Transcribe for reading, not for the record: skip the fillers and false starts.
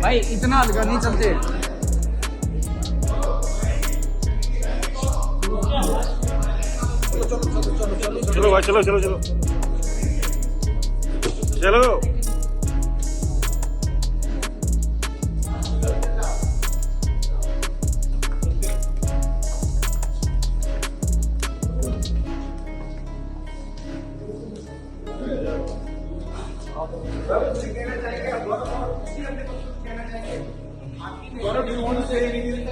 भाई इतना हल्का नहीं चलते। चलो भाई चलो चलो चलो चलो। Gaurav, do you want to say anything?